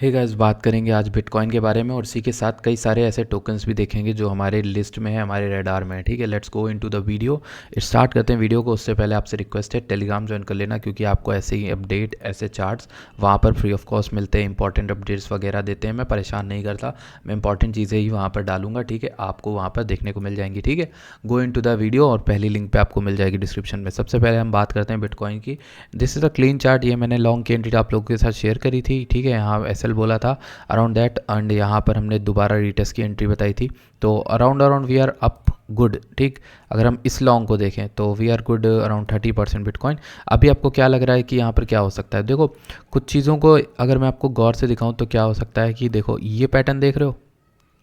Hey guys, बात करेंगे आज बिटकॉइन के बारे में और इसी के साथ कई सारे ऐसे टोकन्स भी देखेंगे जो हमारे लिस्ट में है, हमारे रेडार में है। ठीक है, let's go into the video. Start करते हैं वीडियो को। उससे पहले आपसे रिक्वेस्ट है टेलीग्राम ज्वाइन कर लेना, क्योंकि आपको ऐसे ही अपडेट, ऐसे चार्ट्स वहाँ पर फ्री ऑफ कॉस्ट मिलते हैं। इंपॉर्टेंट अपडेट्स वगैरह देते हैं। मैं परेशान नहीं करता, मैं इंपॉर्टेंट चीज़ें ही वहाँ पर डालूंगा। ठीक है, आपको वहाँ पर देखने को मिल जाएंगी। ठीक है, गो इनटू द वीडियो और पहली लिंक पर आपको मिल जाएगी डिस्क्रिप्शन में। सबसे पहले हम बात करते हैं बिटकॉइन की। This is a clean chart. ये मैंने लॉन्ग की एंट्री आप लोगों के साथ शेयर करी थी। ठीक है, यहाँ एसएल बोला था अराउंड दैट, एंड यहाँ पर हमने दोबारा रीटेस्ट की एंट्री बताई थी। तो around we are up good. ठीक, अगर हम इस लॉन्ग को देखें तो we are good around 30% bitcoin. अभी आपको क्या लग रहा है कि यहाँ पर क्या हो सकता है? देखो, कुछ चीज़ों को अगर मैं आपको गौर से दिखाऊं तो क्या हो सकता है कि देखो, ये पैटर्न देख रहे हो,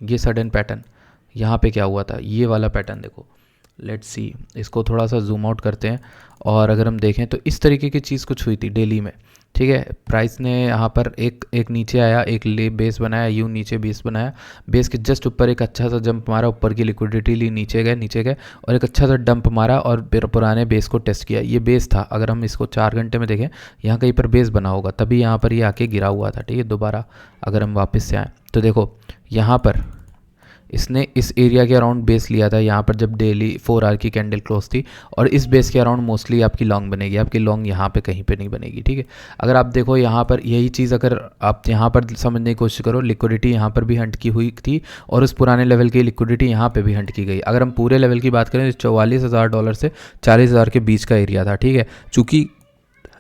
ये सडन पैटर्न, यहाँ पे क्या हुआ था, ये वाला पैटर्न देखो। लेट्स सी, इसको थोड़ा सा जूम आउट करते हैं और अगर हम देखें तो इस तरीके की चीज़ कुछ हुई थी डेली में। ठीक है, प्राइस ने यहाँ पर एक नीचे आया, एक ले बेस बनाया, यूँ नीचे बेस बनाया, बेस के जस्ट ऊपर एक अच्छा सा जंप मारा, ऊपर की लिक्विडिटी ली, नीचे गए और एक अच्छा सा डंप मारा और फिर पुराने बेस को टेस्ट किया। ये बेस था, अगर हम इसको 4 घंटे में देखें, यहाँ कहीं पर बेस बना होगा, तभी यहाँ पर ये आके गिरा हुआ था। ठीक है, दोबारा अगर हम वापस से आएँ तो देखो, यहाँ पर इसने इस एरिया के अराउंड बेस लिया था, यहाँ पर जब डेली 4 आवर की कैंडल क्लोज थी, और इस बेस के अराउंड मोस्टली आपकी लॉन्ग बनेगी। आपकी लॉन्ग यहाँ पे कहीं पे नहीं बनेगी। ठीक है, अगर आप देखो यहाँ पर यही चीज़ अगर आप यहाँ पर समझने की कोशिश करो, लिक्विडिटी यहाँ पर भी हंट की हुई थी और उस पुराने लेवल की लिक्विडिटी यहाँ पे भी हंट की गई। अगर हम पूरे लेवल की बात करें तो $44,000 से 40,000 के बीच का एरिया था। ठीक है, चूँकि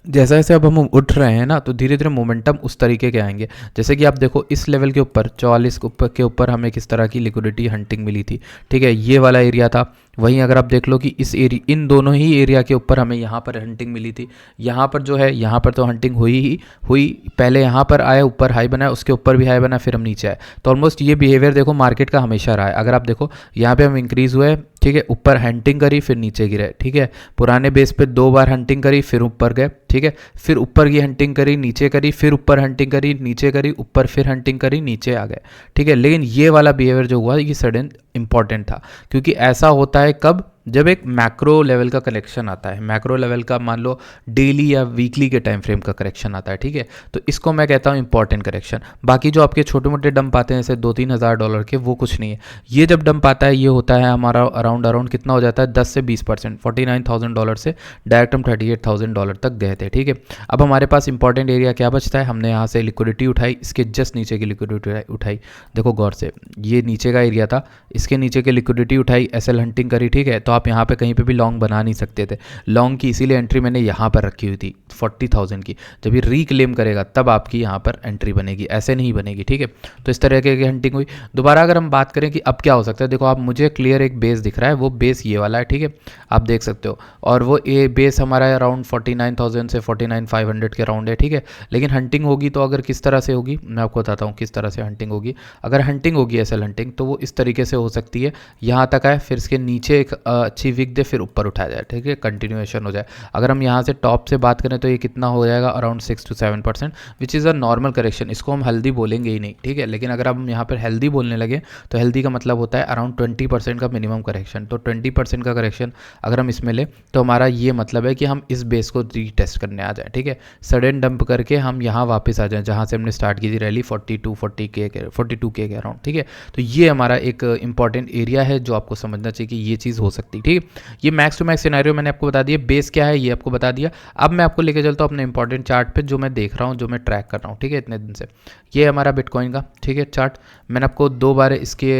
जैसा जैसे अब हम उठ रहे हैं ना, तो धीरे धीरे मोमेंटम उस तरीके के आएंगे। जैसे कि आप देखो, इस लेवल के ऊपर 44 के ऊपर हमें किस तरह की लिक्विडिटी हंटिंग मिली थी। ठीक है, ये वाला एरिया था। वहीं अगर आप देख लो कि इस एरिया, इन दोनों ही एरिया के ऊपर हमें यहाँ पर हंटिंग मिली थी। यहाँ पर जो है, यहाँ पर तो हंटिंग हुई पहले यहाँ पर आया, ऊपर हाई बनाया, उसके ऊपर भी हाई बना, फिर हम नीचे आए। तो ऑलमोस्ट ये बिहेवियर देखो मार्केट का हमेशा रहा है। अगर आप देखो, यहाँ पे हम इंक्रीज हुए, ठीक है, ऊपर हंटिंग करी, फिर नीचे गिरे। ठीक है, पुराने बेस पे 2 बार हंटिंग करी, फिर ऊपर गए। ठीक है, फिर ऊपर की हंटिंग करी, नीचे करी, फिर ऊपर हंटिंग करी, नीचे करी, ऊपर फिर हंटिंग करी, नीचे आ गए। ठीक है, लेकिन ये वाला बिहेवियर जो हुआ, ये सडन इंपॉर्टेंट था, क्योंकि ऐसा होता है कब, जब एक मैक्रो लेवल का करेक्शन आता है। मैक्रो लेवल का मान लो डेली या वीकली के टाइम फ्रेम का करेक्शन आता है। ठीक है, तो इसको मैं कहता हूँ इंपॉर्टेंट करेक्शन। बाकी जो आपके छोटे मोटे डंप आते हैं, जैसे $2-3 के, वो कुछ नहीं है। ये जब डंप आता है, ये होता है हमारा अराउंड कितना हो जाता है, 10 से 20%। $49,000 से डायरेक्ट हम $38,000 तक गए थे। ठीक है, अब हमारे पास इंपॉर्टेंट एरिया क्या बचता है? हमने यहाँ से लिक्विडिटी उठाई, इसके जस्ट नीचे की लिक्विडिटी उठाई। देखो गौर से, ये नीचे का एरिया था, इसके नीचे की लिक्विडिटी उठाई, एसएल हंटिंग करी। ठीक है, तो आप यहाँ पे कहीं पे भी लॉन्ग बना नहीं सकते थे। लॉन्ग की इसीलिए एंट्री मैंने यहाँ पर रखी हुई थी 40,000 की। जब ये रीक्लेम करेगा तब आपकी यहाँ पर एंट्री बनेगी, ऐसे नहीं बनेगी। ठीक है, तो इस तरह की हंटिंग हुई। दोबारा अगर हम बात करें कि अब क्या हो सकता है, देखो आप, मुझे क्लियर एक बेस दिख रहा है, वो बेस ये वाला है। ठीक है, आप देख सकते हो, और वो ए बेस हमारा अराउंड 49,000 से 49,500 के अराउंड है। ठीक है, लेकिन हंटिंग होगी तो अगर किस तरह से होगी, मैं आपको बताता हूँ किस तरह से हंटिंग होगी। अगर हंटिंग होगी एसएल हंटिंग, तो वो इस तरीके से हो सकती है, यहाँ तक आए, फिर इसके नीचे एक अच्छी वीक दे, फिर ऊपर उठाया जाए। ठीक है, कंटिन्यूएशन हो जाए। अगर हम यहाँ से टॉप से बात करें तो ये कितना हो जाएगा, around 6 to 7%, which is a normal correction. इसको हम हेल्दी बोलेंगे ही नहीं। ठीक है, लेकिन अगर हम यहाँ पर हेल्दी बोलने लगे तो हेल्दी का मतलब होता है अराउंड 20% का मिनिमम करेक्शन। तो 20% का करेक्शन अगर हम इसमें ले, तो हमारा ये मतलब है कि हम इस बेस को रीटेस्ट करने आ जाए। ठीक है, सडन डंप करके हम यहाँ वापस आ जाएं जहाँ से हमने स्टार्ट की थी रैली 42K के अराउंड। ठीक है, तो ये हमारा एक इंपॉर्टेंट एरिया है जो आपको समझना चाहिए कि ये चीज़ हो सकती है। ठीक है, ये मैक्स टू मैक्स सिनेरियो मैंने आपको बता दिया, बेस क्या है ये आपको बता दिया। अब मैं आपको लेके चलता हूँ अपने इंपॉर्टेंट चार्ट पे, जो मैं देख रहा हूँ, जो मैं ट्रैक कर रहा हूँ। ठीक है, इतने दिन से ये हमारा बिटकॉइन का, ठीक है, चार्ट। मैंने आपको 2 बार इसके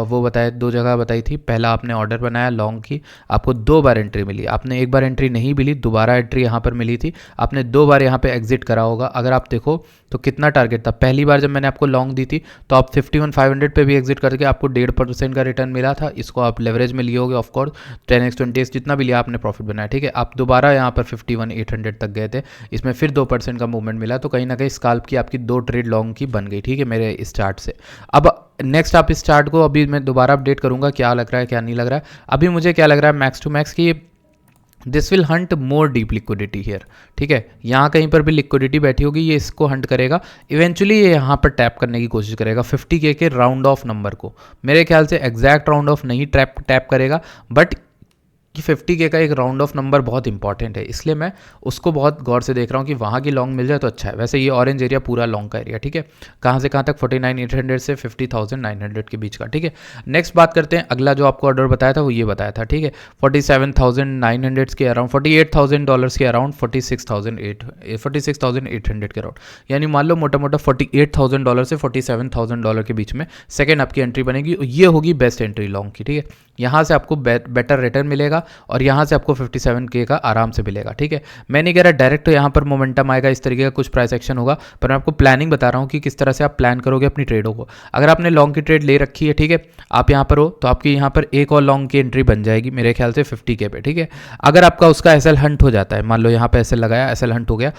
वो बताया, 2 जगह बताई थी। पहला आपने ऑर्डर बनाया लॉन्ग की, आपको 2 बार एंट्री मिली। आपने 1 बार एंट्री नहीं मिली, दोबारा एंट्री यहाँ पर मिली थी। आपने 2 बार यहाँ पे एग्जिट करा होगा। अगर आप देखो तो कितना टारगेट था, पहली बार जब मैंने आपको लॉन्ग दी थी तो आप 51,500 पे भी एग्जिट करके आपको 1.5% का रिटर्न मिला था। इसको आप लेवरेज में लिए होगे, ऑफकोर्स 10x 20x जितना भी लिया आपने प्रॉफिट बनाया। ठीक है, आप दोबारा यहाँ पर 51,800 तक गए थे, इसमें फिर 2% का मूवमेंट मिला, तो कहीं ना कहीं स्काल्प की आपकी 2 ट्रेड लॉन्ग की बन गई। ठीक है, मेरे इस चार्ट से। अब नेक्स्ट आप इस चार्ट को, अभी मैं दोबारा अपडेट करूंगा क्या लग रहा है क्या नहीं लग रहा है। अभी मुझे क्या लग रहा है मैक्स टू मैक्स की this will Hunt more deep liquidity here. ठीक है, यहाँ कहीं पर भी लिक्विडिटी बैठी होगी, ये इसको हंट करेगा। इवेंचुअली ये यहाँ पर टैप करने की कोशिश करेगा 50K के राउंड ऑफ नंबर को। मेरे ख्याल से एग्जैक्ट राउंड ऑफ नहीं टैप करेगा, बट कि 50K का एक राउंड ऑफ नंबर बहुत इंपॉर्टेंट है, इसलिए मैं उसको बहुत गौर से देख रहा हूँ कि वहाँ की लॉन्ग मिल जाए तो अच्छा है। वैसे ये ऑरेंज एरिया पूरा लॉन्ग का एरिया, ठीक है। कहाँ से कहाँ तक 49,800 से 50,900 के बीच का, ठीक है। नेक्स्ट बात करते हैं, अगला जो आपको ऑर्डर बताया था वो ये बताया था, ठीक है। 47,900 के अराउंड, $48,000 के अराउंड, 46,800 के अराउंड, यानी मान लो मोटा मोटा $48,000 से $47,000 के बीच में सेकेंड आपकी एंट्री बनेगी। ये होगी बेस्ट एंट्री लॉन्ग की, ठीक है। यहाँ से आपको बेटर रिटर्न मिलेगा और यहाँ से आपको 57K का आराम से मिलेगा, ठीक है। मैं नहीं कह रहा डायरेक्ट यहाँ पर मोमेंटम आएगा, इस तरीके का कुछ प्राइस एक्शन होगा, पर मैं आपको प्लानिंग बता रहा हूँ कि किस तरह से आप प्लान करोगे अपनी ट्रेडों को। अगर आपने लॉन्ग की ट्रेड ले रखी है, ठीक है, आप यहाँ पर हो तो आपकी यहाँ पर एक और लॉन्ग की एंट्री बन जाएगी मेरे ख्याल से 50K पे, ठीक है। अगर आपका उसका एसएल हंट हो जाता है, मान लो यहाँ पे एसएल लगाया, एसएल हंट हो गया,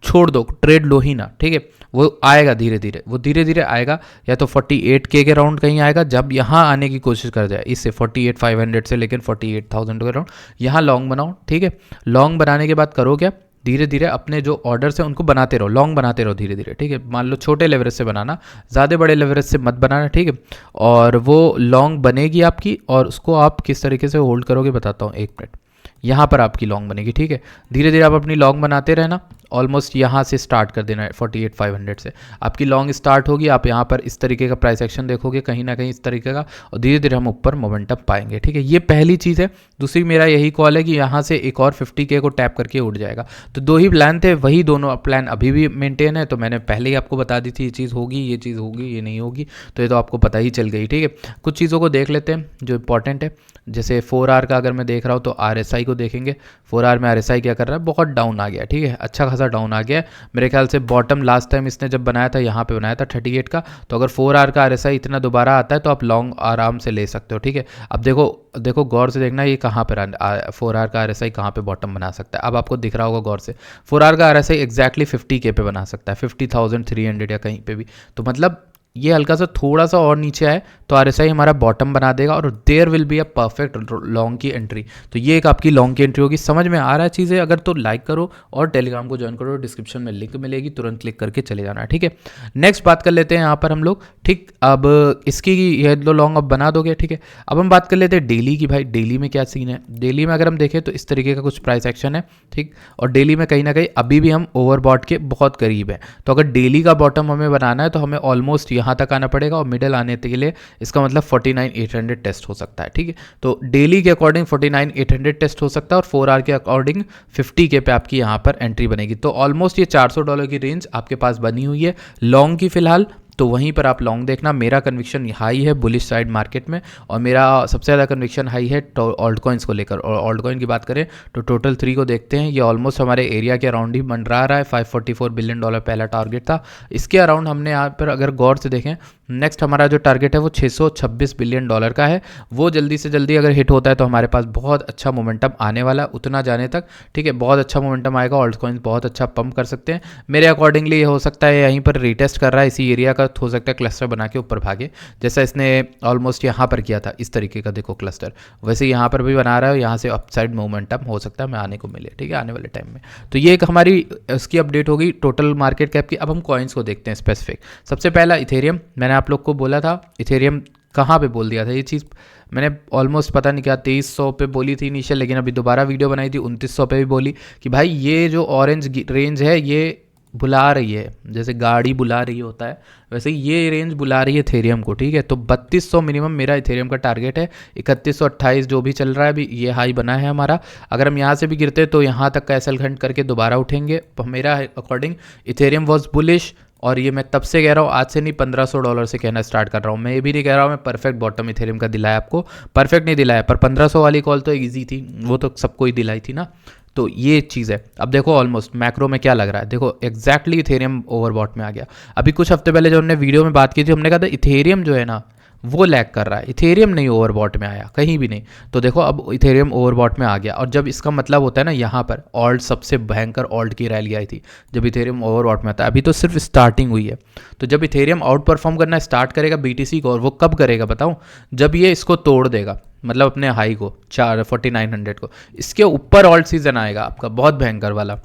छोड़ दो, ट्रेड लो ही ना, ठीक है। वो आएगा धीरे धीरे, वो धीरे धीरे आएगा, या तो 48K के राउंड कहीं आएगा, जब यहाँ आने की कोशिश कर जाए इससे 48,500 से लेकिन 48,000 के राउंड यहाँ लॉन्ग बनाओ, ठीक है। लॉन्ग बनाने के बाद करो क्या, धीरे धीरे अपने जो ऑर्डर्स हैं उनको बनाते रहो, लॉन्ग बनाते रहो धीरे धीरे, ठीक है। मान लो छोटे लेवरेज से बनाना, ज़्यादा बड़े लेवरेज से मत बनाना, ठीक है। और वो लॉन्ग बनेगी आपकी, और उसको आप किस तरीके से होल्ड करोगे बताता हूँ, एक मिनट। यहाँ पर आपकी लॉन्ग बनेगी, ठीक है। धीरे धीरे आप अपनी लॉन्ग बनाते रहना, ऑलमोस्ट यहाँ से स्टार्ट कर देना है 48,500 से आपकी लॉन्ग स्टार्ट होगी। आप यहाँ पर इस तरीके का प्राइस एक्शन देखोगे कहीं ना कहीं इस तरीके का, और धीरे धीरे हम ऊपर मोमेंटम पाएंगे, ठीक है। ये पहली चीज़ है। दूसरी मेरा यही कॉल है कि यहाँ से एक और 50K को टैप करके उठ जाएगा। तो दो ही प्लान थे, वही दोनों प्लान अभी भी मेंटेन है। तो मैंने पहले ही आपको बता दी थी ये चीज़ होगी, ये चीज़ होगी, ये नहीं होगी, तो ये तो आपको पता ही चल गई, ठीक है। कुछ चीज़ों को देख लेते हैं जो इंपॉर्टेंट है। जैसे 4R का अगर मैं देख रहा हूँ तो RSI को देखेंगे। 4R में RSI क्या कर रहा है, बहुत डाउन आ गया, ठीक है, अच्छा खासा डाउन आ गया। मेरे ख्याल से बॉटम लास्ट टाइम इसने जब बनाया था यहाँ पे बनाया था 38 का। तो अगर 4R का RSI इतना दोबारा आता है तो आप लॉन्ग आराम से ले सकते हो, ठीक है। अब देखो गौर से देखना ये कहाँ पर 4R का RSI कहाँ पे बॉटम बना सकता है। अब आपको दिख रहा होगा गौर से, 4R का RSI एग्जैक्टली 50K पे बना सकता है, 50,300 या कहीं पे भी। तो मतलब ये हल्का सा थोड़ा सा और नीचे आए तो RSI हमारा बॉटम बना देगा, और there will be a perfect long की एंट्री। तो ये एक आपकी लॉन्ग की एंट्री होगी। समझ में आ रहा है चीज़ें? अगर तो लाइक करो और टेलीग्राम को ज्वाइन करो, डिस्क्रिप्शन में लिंक मिलेगी, तुरंत क्लिक करके चले जाना, ठीक है। नेक्स्ट बात कर लेते हैं यहाँ पर हम लोग, ठीक। अब इसकी ये दो लॉन्ग अब बना दोगे, ठीक है। अब हम बात कर लेते हैं डेली की। भाई डेली में क्या सीन है? डेली में अगर हम देखें तो इस तरीके का कुछ प्राइस एक्शन है, ठीक। और डेली में कहीं ना कहीं अभी भी हम ओवरबॉट के बहुत करीब है। तो अगर डेली का बॉटम हमें बनाना है तो हमें ऑलमोस्ट यहाँ तक आना पड़ेगा, और मिडल आने के लिए इसका मतलब 49,800 टेस्ट हो सकता है, ठीक है। तो डेली के अकॉर्डिंग 49,800 टेस्ट हो सकता है, और 4R के अकॉर्डिंग 50K पे आपकी यहाँ पर एंट्री बनेगी। तो ऑलमोस्ट ये $400 की रेंज आपके पास बनी हुई है लॉन्ग की फिलहाल। तो वहीं पर आप लॉन्ग देखना। मेरा कन्विक्शन हाई है बुलिश साइड मार्केट में, और मेरा सबसे ज़्यादा कन्विक्शन हाई है ऑल्ट कॉइन्स को लेकर। और ऑल्ट कॉइन की बात करें तो टोटल 3 को देखते हैं, ये ऑलमोस्ट हमारे एरिया के अराउंड ही मंडरा रहा है। $544 बिलियन पहला टारगेट था, इसके अराउंड हमने यहाँ पर अगर गौर से देखें, नेक्स्ट हमारा जो टारगेट है वो $626 बिलियन का है। वो जल्दी से जल्दी अगर हिट होता है तो हमारे पास बहुत अच्छा मोमेंटम आने वाला उतना जाने तक, ठीक है। बहुत अच्छा मोमेंटम आएगा, ऑल्ट कॉइन्स बहुत अच्छा पंप कर सकते हैं। मेरे अकॉर्डिंगली ये हो सकता है यहीं पर रीटेस्ट कर रहा है इसी एरिया का, हो सकता है क्लस्टर बना के ऊपर भागे, जैसा इसने ऑलमोस्ट यहाँ पर किया था। इस तरीके का देखो क्लस्टर, वैसे यहाँ पर भी बना रहा है, यहाँ से अपसाइड मोमेंटम हो सकता है हमें आने को मिले, ठीक है, आने वाले टाइम में। तो ये एक हमारी इसकी अपडेट होगी टोटल मार्केट कैप की। अब हम कॉइन्स को देखते हैं स्पेसिफिक। सबसे पहला इथेरियम, मैंने आप लोग को बोला था इथेरियम कहाँ पे बोल दिया था ये चीज़, मैंने ऑलमोस्ट पता नहीं क्या 2300 पे बोली थी इनिशियल, लेकिन अभी दोबारा वीडियो बनाई थी 2900 पे भी बोली कि भाई ये जो ऑरेंज रेंज है ये बुला रही है, जैसे गाड़ी बुला रही होता है वैसे ये रेंज बुला रही है इथेरियम को, ठीक है। तो 3200 मिनिमम मेरा इथेरियम का टारगेट है। 3128 जो भी चल रहा है अभी ये हाई बना है हमारा। अगर हम यहाँ से भी गिरते तो यहाँ तक का एसएल खंड करके दोबारा उठेंगे। तो मेरा अकॉर्डिंग इथेरियम वॉज बुलिश, और ये मैं तब से कह रहा हूँ, आज से नहीं $1500 से कहना स्टार्ट कर रहा हूँ। मैं ये भी नहीं कह रहा हूँ मैं परफेक्ट बॉटम इथेरियम का दिलाया आपको, परफेक्ट नहीं दिलाया, पर 1500 वाली कॉल तो ईजी थी, वो तो सबको ही दिलाई थी ना। तो ये चीज़ है। अब देखो ऑलमोस्ट मैक्रो में क्या लग रहा है, देखो एग्जैक्टली इथेरियम ओवरबॉट में आ गया। अभी कुछ हफ्ते पहले जो हमने वीडियो में बात की थी, हमने कहा था इथेरियम जो है ना वो लैग कर रहा है, इथेरियम नहीं ओवरबॉट में आया कहीं भी नहीं। तो देखो अब इथेरियम ओवरबॉट में आ गया, और जब इसका मतलब होता है ना, यहाँ पर ऑल्ट सबसे भयंकर ऑल्ट की रैली आई थी जब इथेरियम ओवरबॉट में आता है। अभी तो सिर्फ स्टार्टिंग हुई है। तो जब इथेरियम आउट परफॉर्म करना स्टार्ट करेगा BTC को, और वो कब करेगा बताऊँ, जब ये इसको तोड़ देगा, मतलब अपने हाई को 4900 को, इसके ऊपर ऑल्ट सीजन आएगा आपका बहुत भयंकर वाला।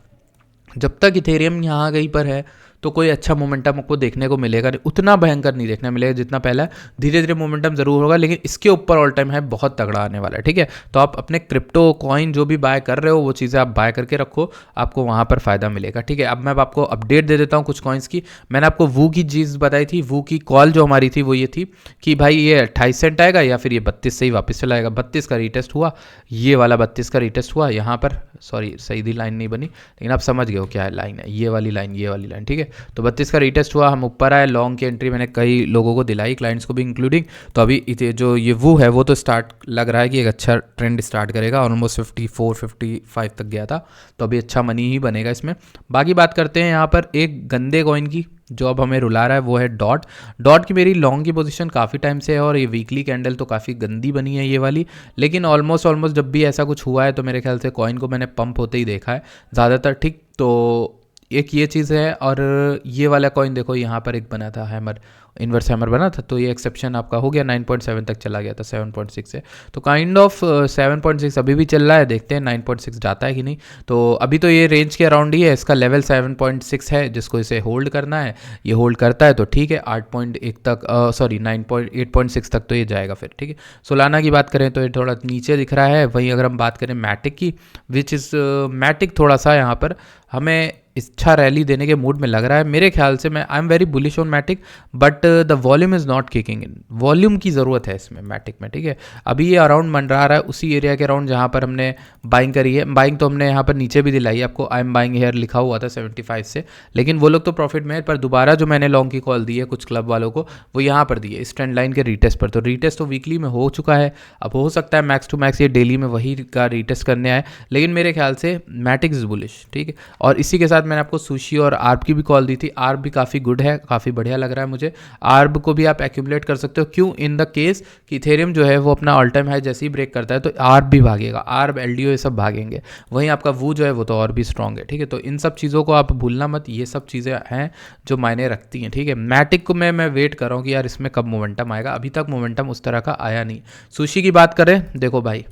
जब तक इथेरियम यहाँ कहीं पर है तो कोई अच्छा मोमेंटम आपको देखने को मिलेगा नहीं, उतना भयंकर नहीं देखने मिलेगा जितना पहला। धीरे धीरे मोमेंटम जरूर होगा, लेकिन इसके ऊपर ऑल टाइम है बहुत तगड़ा आने वाला है, ठीक है। तो आप अपने क्रिप्टो कॉइन जो भी बाय कर रहे हो वो चीज़ें आप बाय करके रखो, आपको वहाँ पर फायदा मिलेगा, ठीक है। अब मैं आपको अपडेट दे देता हूँ कुछ कॉइन्स की। मैंने आपको वू की चीज़ बताई थी, वू की कॉल जो हमारी थी वो ये थी कि भाई ये 28 सेंट आएगा या फिर ये 32 से ही वापस चला आएगा। 32 का रीटेस्ट हुआ, ये वाला 32 का रीटेस्ट हुआ यहाँ पर, सॉरी सही लाइन नहीं बनी, लेकिन आप समझ गए हो क्या है लाइन है, ये वाली लाइन, ये वाली लाइन, ठीक है। तो 32 का रीटेस्ट हुआ, हम ऊपर आए, लॉन्ग की एंट्री मैंने कई लोगों को दिलाई, क्लाइंट्स को भी इंक्लूडिंग। तो अभी जो ये वो है वो तो स्टार्ट लग रहा है कि एक अच्छा ट्रेंड स्टार्ट करेगा, ऑलमोस्ट 54-55 तक गया था, तो अभी अच्छा मनी ही बनेगा इसमें। बाकी बात करते हैं यहाँ पर एक गंदे कॉइन की जो अब हमें रुला रहा है, वो है डॉट की मेरी लॉन्ग की पोजीशन काफ़ी टाइम से है और ये वीकली कैंडल तो काफ़ी गंदी बनी है ये वाली, लेकिन ऑलमोस्ट जब भी ऐसा कुछ हुआ है तो मेरे ख्याल से कॉइन को मैंने पंप होते ही देखा है ज़्यादातर, ठीक। तो एक ये चीज़ है, और ये वाला कॉइन देखो यहाँ पर एक बना था हैमर, इन्वर्स हैमर बना था, तो ये एक्सेप्शन आपका हो गया, 9.7 तक चला गया था 7.6 से, तो काइंड ऑफ 7.6 अभी भी चल रहा है, देखते हैं 9.6 जाता है कि नहीं। तो अभी तो ये रेंज के अराउंड ही है, इसका लेवल 7.6 है जिसको इसे होल्ड करना है, ये होल्ड करता है तो ठीक है, 8.1 तक, सॉरी 8.6 तक तो ये जाएगा फिर, ठीक है। सोलाना की बात करें तो ये थोड़ा नीचे दिख रहा है। वहीं अगर हम बात करें मैटिक की, विच इज़ मैटिक थोड़ा सा यहाँ पर हमें अच्छा रैली देने के मूड में लग रहा है मेरे ख्याल से। मैं I am very bullish on Matic, but the volume is not kicking in, volume की ज़रूरत है इसमें मैटिक में, ठीक है। अभी ये अराउंड मंडरा रहा है उसी एरिया के अराउंड जहाँ पर हमने बाइंग करी है। बाइंग तो हमने यहाँ पर नीचे भी दिलाई है आपको, आई एम बाइंग हेयर लिखा हुआ था 75 से, लेकिन वो लोग तो प्रॉफिट में है, पर दोबारा जो मैंने लॉन्ग की कॉल दी है कुछ क्लब वालों को, वो यहाँ पर दी है इस ट्रेंड लाइन के रीटेस्ट पर। तो रीटेस्ट तो वीकली में हो चुका है, अब हो सकता है मैक्स टू मैक्स ये डेली में वही का रीटेस्ट करने आए, लेकिन मेरे ख्याल से मैटिक इज़ बुलिश, ठीक है। और इसी के साथ मैंने आपको सुशी और आर्ब की भी कॉल दी थी। आर्ब भी काफ़ी गुड है, काफ़ी बढ़िया लग रहा है मुझे। आर्ब को भी आप एक्यूमुलेट कर सकते हो, क्यों, इन द केस कि इथेरियम जो है वो अपना ऑल टाइम हाई जैसे ही ब्रेक करता है तो आर्ब भी भागेगा, आर्ब एलडीओ ये सब भागेंगे। वहीं आपका वो जो है वो तो और भी स्ट्रॉन्ग है, ठीक है। तो इन सब चीज़ों को आप भूलना मत, ये सब चीज़ें हैं जो मायने रखती हैं, ठीक है। मैटिक को मैं वेट कर रहा हूँ कि यार इसमें कब मोमेंटम आएगा, अभी तक मोमेंटम उस तरह का आया नहीं। सुशी की बात करें, देखो भाई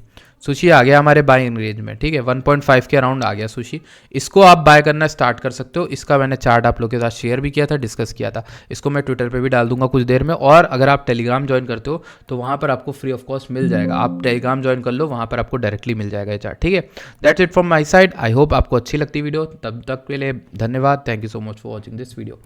सुशी आ गया हमारे बाइंग रेंज में, ठीक है, 1.5 के अराउंड आ गया सुशी। इसको आप बाय करना स्टार्ट कर सकते हो। इसका मैंने चार्ट आप लोग के साथ शेयर भी किया था, डिस्कस किया था, इसको मैं ट्विटर पे भी डाल दूंगा कुछ देर में। और अगर आप टेलीग्राम ज्वाइन करते हो तो वहाँ पर आपको फ्री ऑफ कॉस्ट मिल जाएगा, आप टेलीग्राम ज्वाइन कर लो, वहाँ पर आपको डायरेक्टली मिल जाएगा ये चार्ट, ठीक है। That's it from my side. I hope आपको अच्छी लगती वीडियो, तब तक के लिए धन्यवाद। Thank you so much for watching this video.